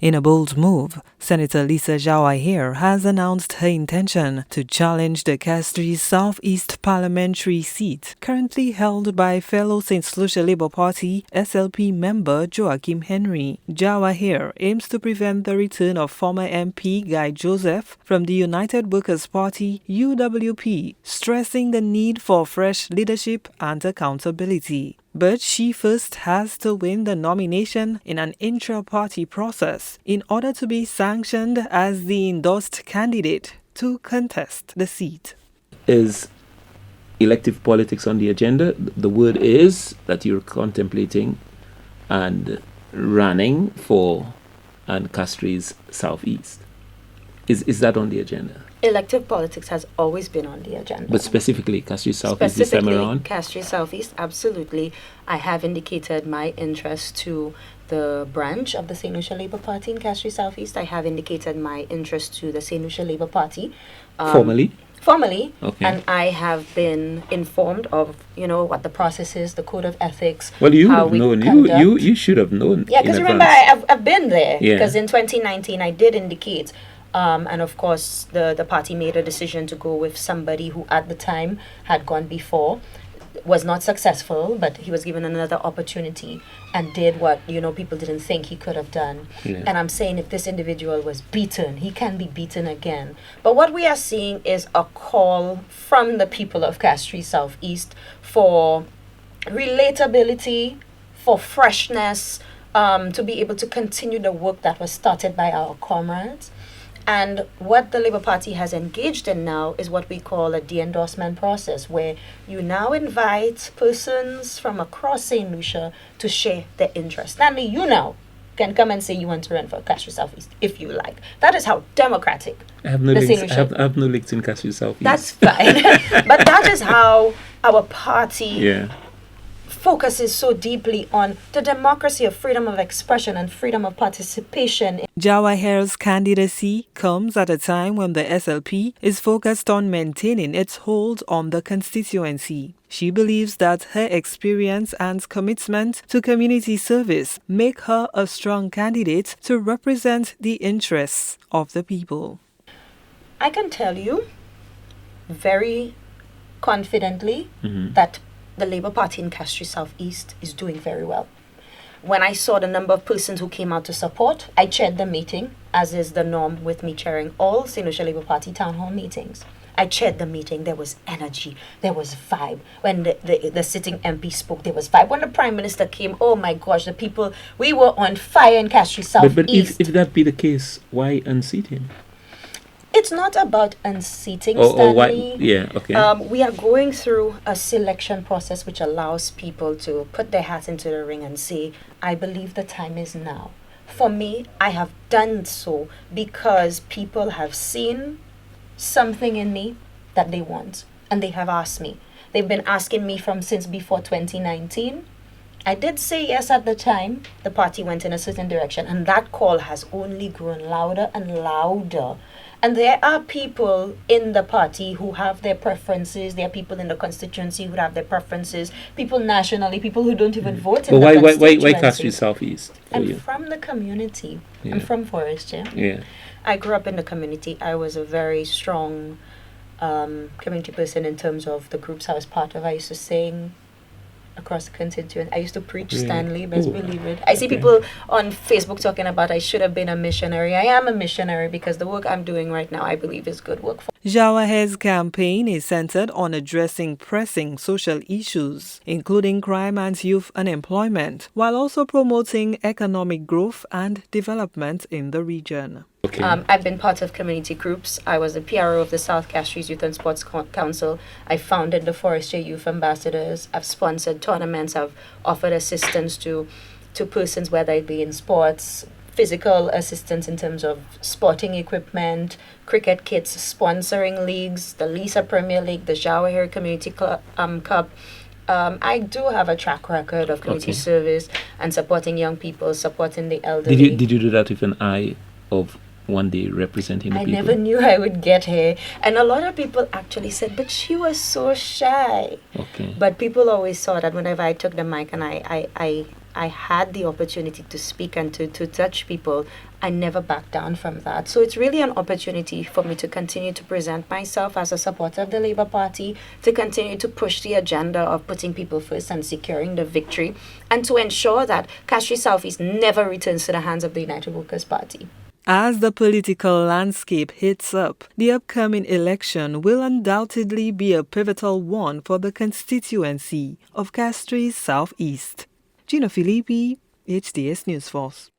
In a bold move, Senator Lisa Jawahir has announced her intention to challenge the Castries Southeast parliamentary seat, currently held by fellow St. Lucia Labour Party SLP member Joachim Henry. Jawahir aims to prevent the return of former MP Guy Joseph from the United Workers' Party UWP, stressing the need for fresh leadership and accountability. But she first has to win the nomination in an intra-party process in order to be sanctioned as the endorsed candidate to contest the seat. Is elective politics on the agenda? The word is that you're contemplating and running for Castries Southeast. Is that on the agenda? Elective politics has always been on the agenda. But specifically Castries Southeast this time around? Castries Southeast, absolutely. I have indicated my interest to the branch of the St. Lucia Labour Party in Castries Southeast. I have indicated my interest to the St. Lucia Labour Party. Formally? Formally, okay. And I have been informed of, what the process is, the code of ethics. Well, you have known. You should have known. Yeah, because remember, I've been there. Yeah. Because in 2019, I did indicate. And of course, the party made a decision to go with somebody who at the time had gone before, was not successful, but he was given another opportunity and did what, people didn't think he could have done. Yeah. And I'm saying if this individual was beaten, he can be beaten again. But what we are seeing is a call from the people of Castries Southeast for relatability, for freshness, to be able to continue the work that was started by our comrades. And what the Labour Party has engaged in now is what we call a de-endorsement process, where you now invite persons from across St. Lucia to share their interest. Stanley, you now can come and say you want to run for Castries Southeast if you like. That is how democratic I have no links in Castries Southeast. That's fine. But that is how our party focuses so deeply on the democracy of freedom of expression and freedom of participation. Jawahir'S candidacy comes at a time when the SLP is focused on maintaining its hold on the constituency. She believes that her experience and commitment to community service make her a strong candidate to represent the interests of the people. I can tell you very confidently that the Labour Party in Castries Southeast is doing very well. When I saw the number of persons who came out to support, I chaired the meeting, as is the norm with me chairing all St. Lucia Labour Party town hall meetings. I chaired the meeting. There was energy. There was vibe. When the sitting MP spoke, there was vibe. When the Prime Minister came, oh my gosh, the people, we were on fire in Castries Southeast. But if that be the case, why unseat him? It's not about unseating, Stanley. Yeah, okay. We are going through a selection process which allows people to put their hats into the ring and say, I believe the time is now. For me, I have done so because people have seen something in me that they want, and they have asked me. They've been asking me since before 2019. I did say yes at the time. The party went in a certain direction, and that call has only grown louder and louder. And there are people in the party who have their preferences. There are people in the constituency who have their preferences. People nationally, people who don't even vote in the constituency. Why Castries Southeast? I'm from the community. Yeah. I'm from Forest, Yeah. I grew up in the community. I was a very strong community person in terms of the groups I was part of. I used to sing across the constituent. I used to preach, Stanley, best believe it. I see people on Facebook talking about I should have been a missionary. I am a missionary because the work I'm doing right now, I believe, is good work. Jawahir'S campaign is centered on addressing pressing social issues, including crime and youth unemployment, while also promoting economic growth and development in the region. Okay. I've been part of community groups. I was the PRO of the South Castries Youth and Sports Council. I founded the Forestry Youth Ambassadors. I've sponsored tournaments. I've offered assistance to persons, whether it be in sports, physical assistance in terms of sporting equipment, cricket kits, sponsoring leagues, the Lisa Premier League, the Jawahir Community Cup. I do have a track record of community service and supporting young people, supporting the elderly. Did you do that with an eye of one day representing the people? I never knew I would get here. And a lot of people actually said, but she was so shy. Okay. But people always saw that whenever I took the mic and I I had the opportunity to speak and to touch people, I never backed down from that. So it's really an opportunity for me to continue to present myself as a supporter of the Labour Party, to continue to push the agenda of putting people first and securing the victory, and to ensure that Castries South East never returns to the hands of the United Workers' Party. As the political landscape heats up, the upcoming election will undoubtedly be a pivotal one for the constituency of Castries South East. Gina Filippi, HDS News Force.